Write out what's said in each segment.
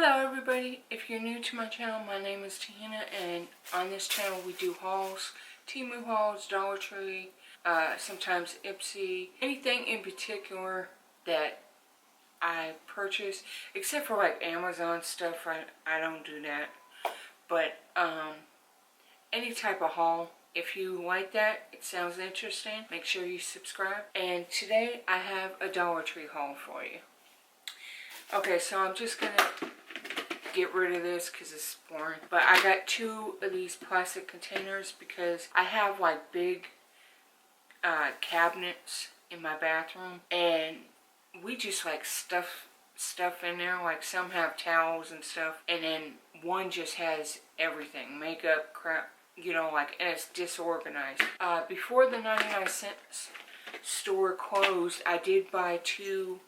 Hello everybody, if you're new to my channel, my name is Tiana, and on this channel we do hauls, Temu hauls, Dollar Tree, sometimes Ipsy, anything in particular that I purchase, except for like Amazon stuff. I don't do that, but any type of haul. If you like that, it sounds interesting, make sure you subscribe. And today I have a Dollar Tree haul for you. Okay, so I'm just gonna get rid of this because it's boring. But I got two of these plastic containers because I have like big cabinets in my bathroom, and we just like stuff in there. Like some have towels and stuff, and then one just has everything, makeup, crap, you know, like, and it's disorganized. Before the 99-cent store closed, I did buy two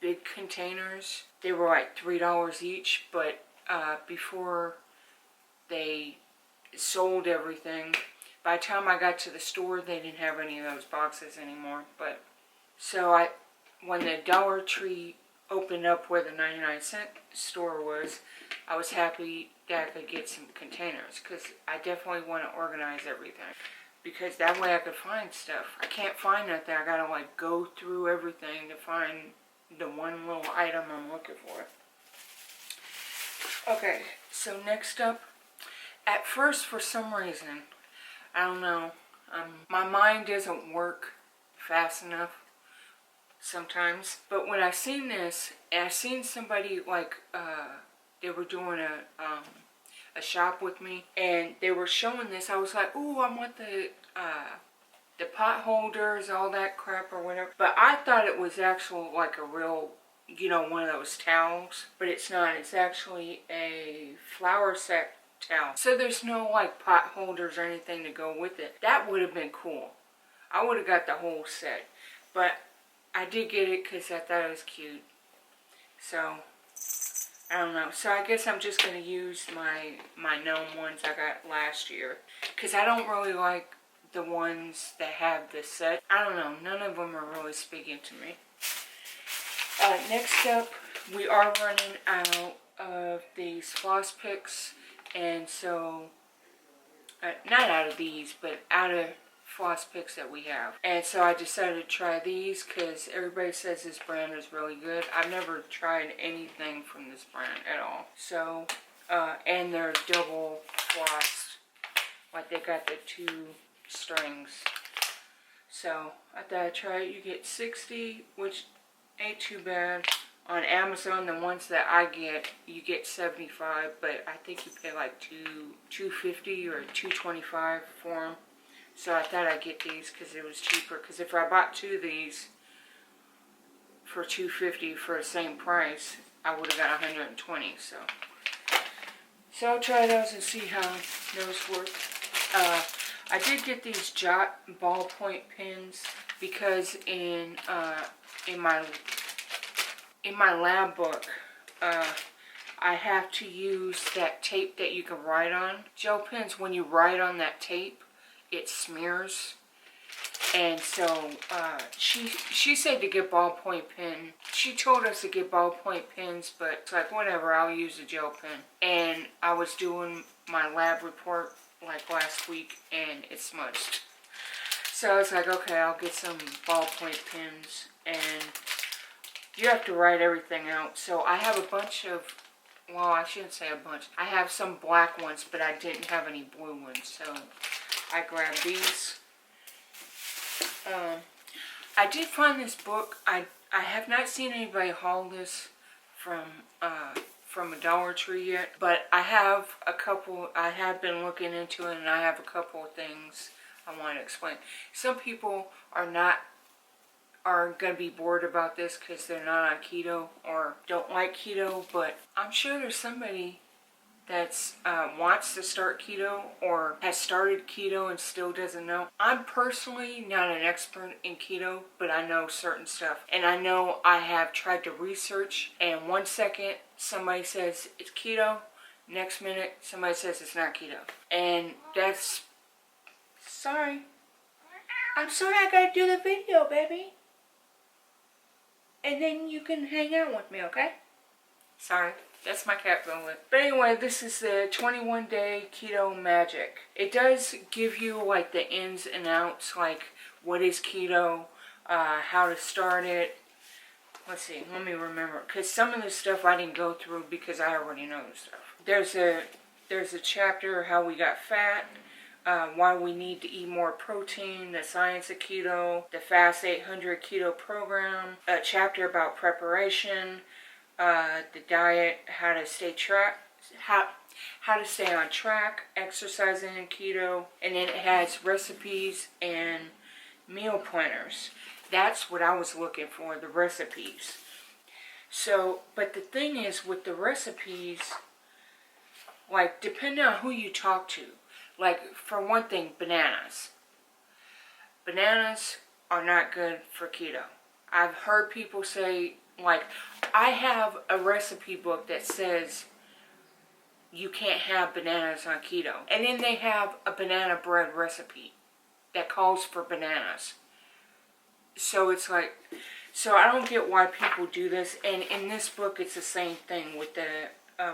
big containers. They were like $3 each, but before they sold everything, by the time I got to the store, they didn't have any of those boxes anymore. But so when the Dollar Tree opened up where the 99-cent store was, I was happy that I could get some containers, because I definitely want to organize everything, because that way I could find stuff. I can't find nothing. I gotta like go through everything to find the one little item I'm looking for. Okay, so next up, at first for some reason, I don't know, my mind doesn't work fast enough sometimes, but when I seen this, and I seen somebody like, they were doing a shop with me, and they were showing this, I was like, ooh, I want the pot holders, all that crap or whatever. But I thought it was actual, like a real, you know, one of those towels. But it's not. It's actually a flour set towel. So there's no like pot holders or anything to go with it. That would have been cool. I would have got the whole set. But I did get it because I thought it was cute. So I don't know. So I guess I'm just going to use my gnome ones I got last year, because I don't really like the ones that have the set. I don't know. None of them are really speaking to me. Next up, we are running out of these floss picks. And so, not out of these, but out of floss picks that we have. And so I decided to try these because everybody says this brand is really good. I've never tried anything from this brand at all. So, and they're double flossed. Like they got the two strings. So I thought I'd try it. You get 60, which ain't too bad. On Amazon, the ones that I get, you get 75, but I think you pay like $2.50 or $2.25 for them. So I thought I'd get these because it was cheaper. Because if I bought two of these for $2.50 for the same price, I would have got 120. So I'll try those and see how those work. I did get these Jot ballpoint pens because in my lab book, I have to use that tape that you can write on. Gel pens, when you write on that tape, it smears. And so she said to get ballpoint pen. She told us to get ballpoint pens, but it's like, whatever, I'll use a gel pen. And I was doing my lab report like last week, and it smudged. So I was like, okay, I'll get some ballpoint pens. And you have to write everything out. So I have a bunch of, well, I shouldn't say a bunch. I have some black ones, but I didn't have any blue ones. So I grabbed these. I did find this book. I have not seen anybody haul this from a Dollar Tree yet, but I have a couple. I have been looking into it, and I have a couple of things I want to explain. Some people are going to be bored about this because they're not on keto or don't like keto, but I'm sure there's somebody that's wants to start keto or has started keto and still doesn't know. I'm personally not an expert in keto, but I know certain stuff. And I know I have tried to research, and 1 second somebody says it's keto, next minute somebody says it's not keto. And that's, sorry. I'm sorry, I gotta do the video, baby. And then you can hang out with me, okay? Sorry. That's my cat going. But anyway, this is the 21-day keto magic. It does give you like the ins and outs, like what is keto, how to start it. Let's see, let me remember, because some of this stuff I didn't go through because I already know the stuff. There's a chapter how we got fat, why we need to eat more protein, the science of keto, the Fast 800 keto program, a chapter about preparation, the diet, how to stay on track, exercising in keto, and then it has recipes and meal planners. That's what I was looking for, the recipes. So, but the thing is with the recipes, like depending on who you talk to, like for one thing, bananas. Bananas are not good for keto. I've heard people say, like, I have a recipe book that says you can't have bananas on keto. And then they have a banana bread recipe that calls for bananas. So it's like, so I don't get why people do this. And in this book, it's the same thing with the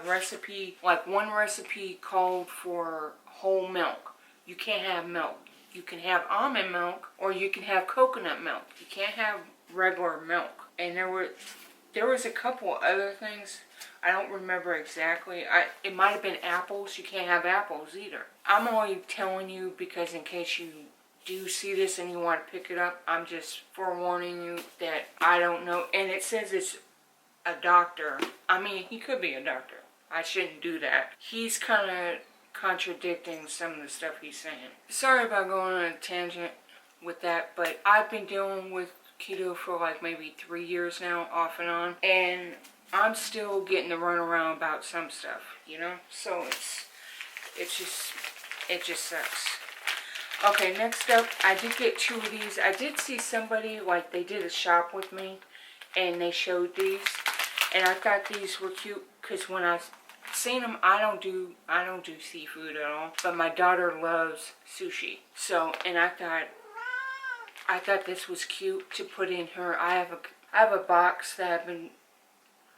recipe. Like one recipe called for whole milk. You can't have milk. You can have almond milk or you can have coconut milk. You can't have regular milk. And there was a couple other things. I don't remember exactly. It might have been apples. You can't have apples either. I'm only telling you because in case you do see this and you want to pick it up, I'm just forewarning you that I don't know. And it says it's a doctor. I mean, he could be a doctor. I shouldn't do that. He's kind of contradicting some of the stuff he's saying. Sorry about going on a tangent with that, but I've been dealing with keto for like maybe 3 years now, off and on, and I'm still getting the runaround about some stuff, you know? So it just sucks. Okay, next up, I did get 2 of these. I did see somebody, like, they did a shop with me, and they showed these, and I thought these were cute, because when I seen them, I don't do seafood at all, but my daughter loves sushi. So, and I thought this was cute to put in her. I have a box that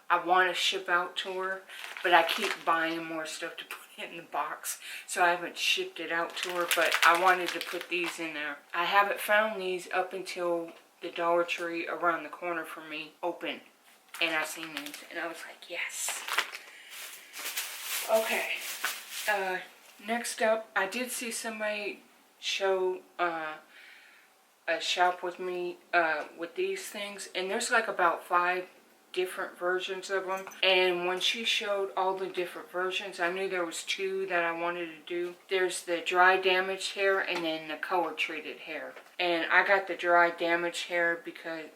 I want to ship out to her, but I keep buying more stuff to put in the box, so I haven't shipped it out to her, but I wanted to put these in there. I haven't found these up until the Dollar Tree around the corner from me opened, and I seen these, and I was like, yes. Okay, next up, I did see somebody show a shop with me with these things, and there's like about 5 different versions of them, and when she showed all the different versions, I knew there was 2 that I wanted to do. There's the dry damaged hair and then the color treated hair, and I got the dry damaged hair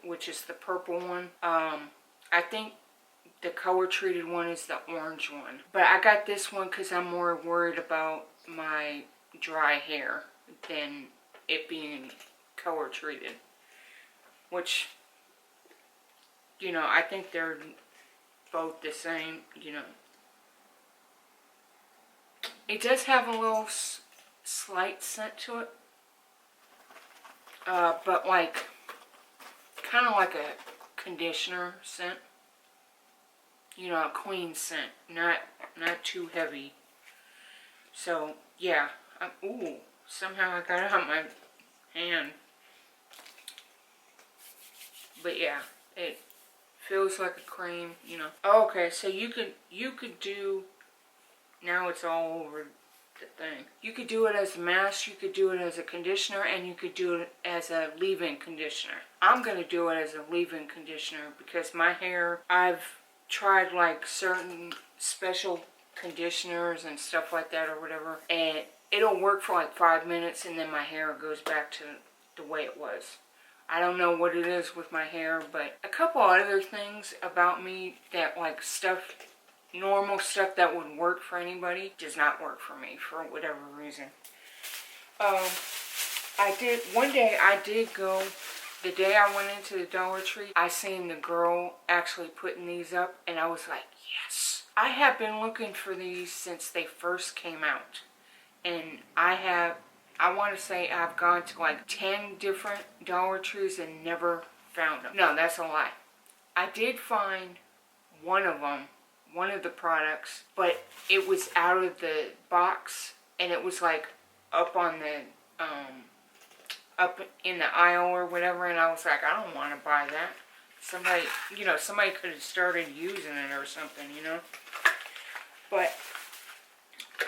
which is the purple one. I think the color treated one is the orange one, but I got this one because I'm more worried about my dry hair than it being color treated, which, you know, I think they're both the same, you know. It does have a little slight scent to it, but like, kind of like a conditioner scent, you know, a clean scent, not too heavy. So yeah, ooh, somehow I got it on my hand. But yeah, it feels like a cream, you know. Okay, so you could do, now it's all over the thing. You could do it as a mask, you could do it as a conditioner, and you could do it as a leave-in conditioner. I'm going to do it as a leave-in conditioner because my hair, I've tried like certain special conditioners and stuff like that or whatever, and it'll work for like 5 minutes and then my hair goes back to the way it was. I don't know what it is with my hair, but a couple other things about me that like stuff, normal stuff that would work for anybody does not work for me for whatever reason. One day I did go, the day I went into the Dollar Tree, I seen the girl actually putting these up, and I was like, yes. I have been looking for these since they first came out, and I want to say I've gone to like 10 different Dollar Trees and never found them. No, that's a lie. I did find one of them one of the products, but it was out of the box, and it was like up on the, up in the aisle or whatever, and I was like, I don't want to buy that. Somebody, you know, somebody could have started using it or something, you know. But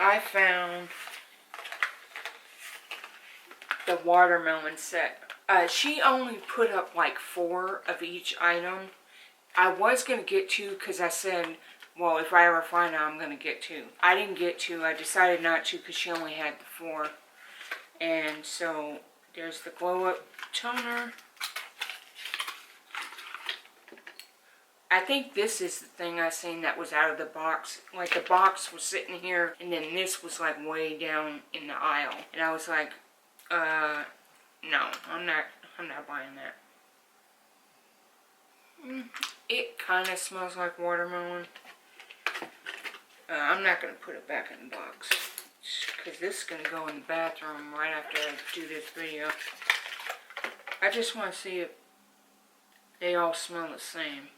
I found the watermelon set. She only put up like 4 of each item. I was going to get 2 because I said, well, if I ever find out, I'm going to get 2. I didn't get 2. I decided not to because she only had the 4. And so there's the Glow Up Toner. I think this is the thing I seen that was out of the box. Like the box was sitting here, and then this was like way down in the aisle. And I was like, no, I'm not buying that. It kind of smells like watermelon. I'm not going to put it back in the box, because this is going to go in the bathroom right after I do this video. I just want to see if they all smell the same.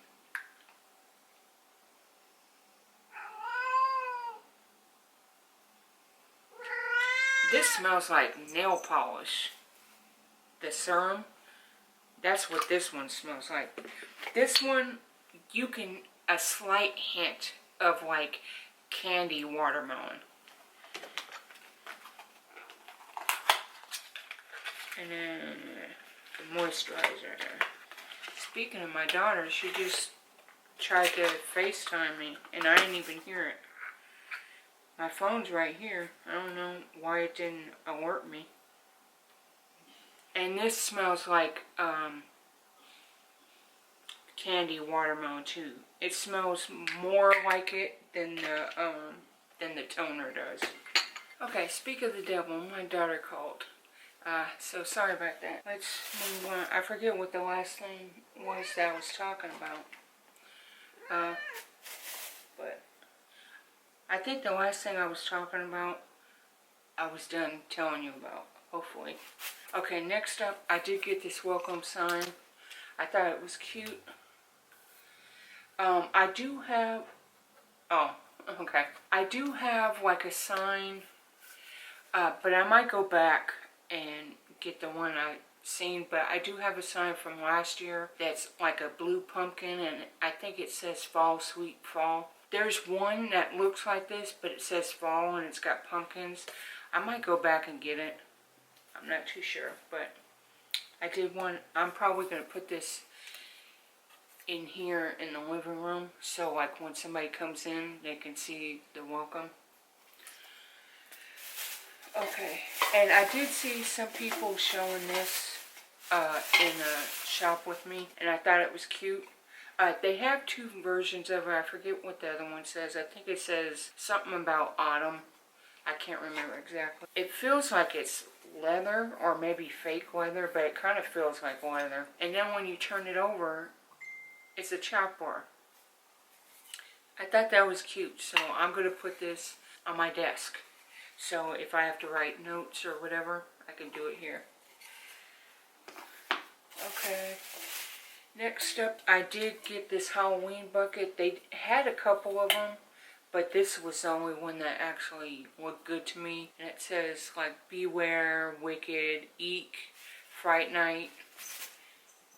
This smells like nail polish. The serum, that's what this one smells like. This one, you can, a slight hint of like candy watermelon. And then the moisturizer. Speaking of my daughter, she just tried to FaceTime me, and I didn't even hear it. My phone's right here. I don't know why it didn't alert me. And this smells like candy watermelon too. It smells more like it than the toner does. Okay, speak of the devil, my daughter called. So sorry about that. Let's move on. I forget what the last thing was that I was talking about. But I think the last thing I was talking about, I was done telling you about, hopefully. Okay, next up, I did get this welcome sign. I thought it was cute. I do have, I do have like a sign, but I might go back and get the one I seen, but I do have a sign from last year that's like a blue pumpkin, and I think it says fall, sweet fall. There's one that looks like this, but it says fall and it's got pumpkins. I might go back and get it. I'm not too sure, but I did one. I'm probably going to put this in here in the living room, so like when somebody comes in, they can see the welcome. Okay, and I did see some people showing this in a shop with me, and I thought it was cute. They have 2 versions of it. I forget what the other one says. I think it says something about autumn. I can't remember exactly. It feels like it's leather or maybe fake leather, but it kind of feels like leather. And then when you turn it over, it's a chalkboard. I thought that was cute, so I'm going to put this on my desk. So if I have to write notes or whatever, I can do it here. Okay. Next up, I did get this Halloween bucket. They had a couple of them, but this was the only one that actually looked good to me. And it says like Beware, Wicked, Eek, Fright Night,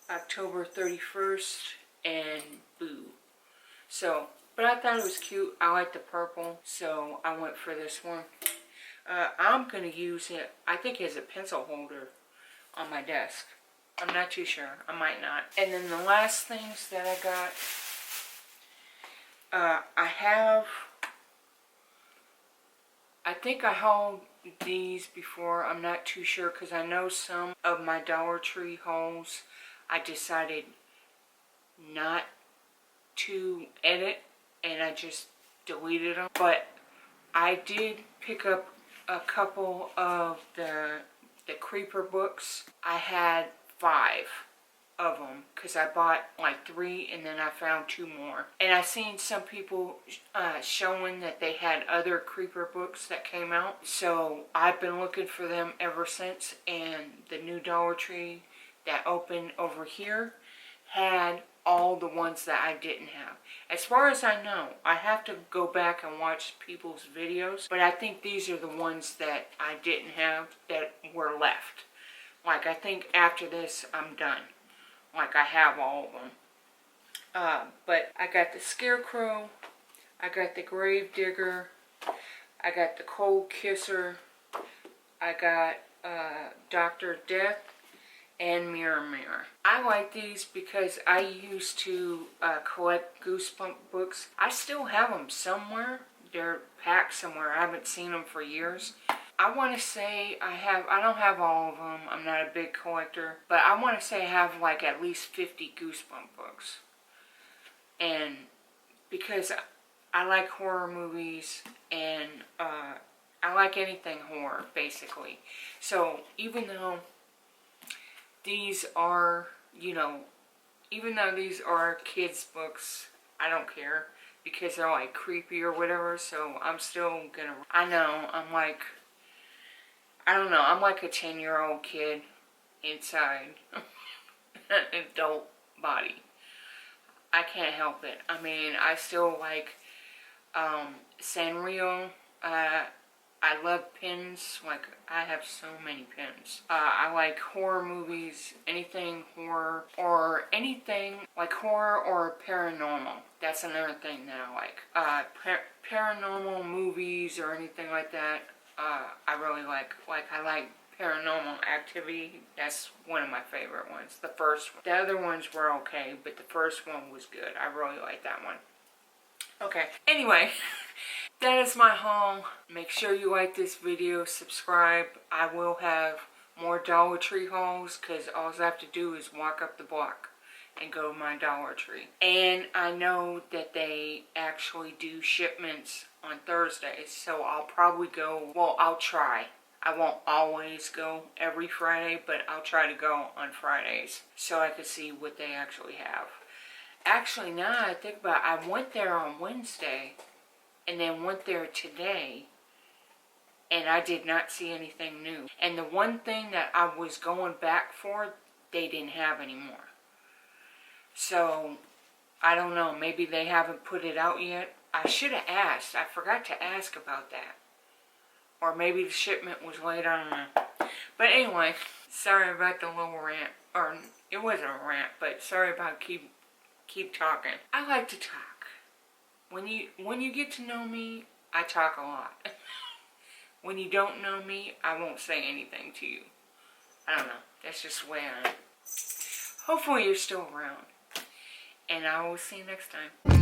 October 31st, and Boo. So, but I thought it was cute. I like the purple, so I went for this one. I'm going to use it, I think, as a pencil holder on my desk. I'm not too sure. I might not. And then the last things that I got, I think I hauled these before. I'm not too sure because I know some of my Dollar Tree hauls I decided not to edit, and I just deleted them. But I did pick up a couple of the Creeper books. I had 5 of them because I bought like 3 and then I found 2 more. And I seen some people showing that they had other Creeper books that came out. So I've been looking for them ever since, and the new Dollar Tree that opened over here had all the ones that I didn't have. As far as I know, I have to go back and watch people's videos, but I think these are the ones that I didn't have that were left. Like, I think after this, I'm done. Like, I have all of them. But I got the Scarecrow, I got the Grave Digger, I got the Cold Kisser, I got Dr. Death, and Mirror Mirror. I like these because I used to collect Goosebump books. I still have them somewhere. They're packed somewhere. I haven't seen them for years. I want to say I don't have all of them. I'm not a big collector. But I want to say I have like at least 50 Goosebump books. And because I like horror movies and I like anything horror, basically. So even though these are, you know, even though these are kids' books, I don't care because they're like creepy or whatever, so I'm still gonna, I know, I'm like, I don't know, I'm like a 10-year-old kid inside an adult body. I can't help it. I mean, I still like Sanrio. I love pins. Like, I have so many pins. I like horror movies, anything horror, or anything like horror or paranormal. That's another thing that I like. Paranormal movies or anything like that, I really like. Like, I like Paranormal Activity. That's one of my favorite ones. The first one. The other ones were okay, but the first one was good. I really like that one. Okay, anyway, that is my haul. Make sure you like this video, subscribe. I will have more Dollar Tree hauls because all I have to do is walk up the block and go to my Dollar Tree. And I know that they actually do shipments on Thursdays, so I'll probably go, well, I'll try. I won't always go every Friday, but I'll try to go on Fridays so I can see what they actually have. Actually, now I think about it, I went there on Wednesday and then went there today and I did not see anything new. And the one thing that I was going back for, they didn't have anymore. So, I don't know, maybe they haven't put it out yet. I should have asked. I forgot to ask about that. Or maybe the shipment was late, I don't know. But anyway, sorry about the little rant. Or, it wasn't a rant, but sorry about keep talking. I like to talk. When you get to know me, I talk a lot. When you don't know me, I won't say anything to you. I don't know. That's just the way I am. Hopefully you're still around. And I will see you next time.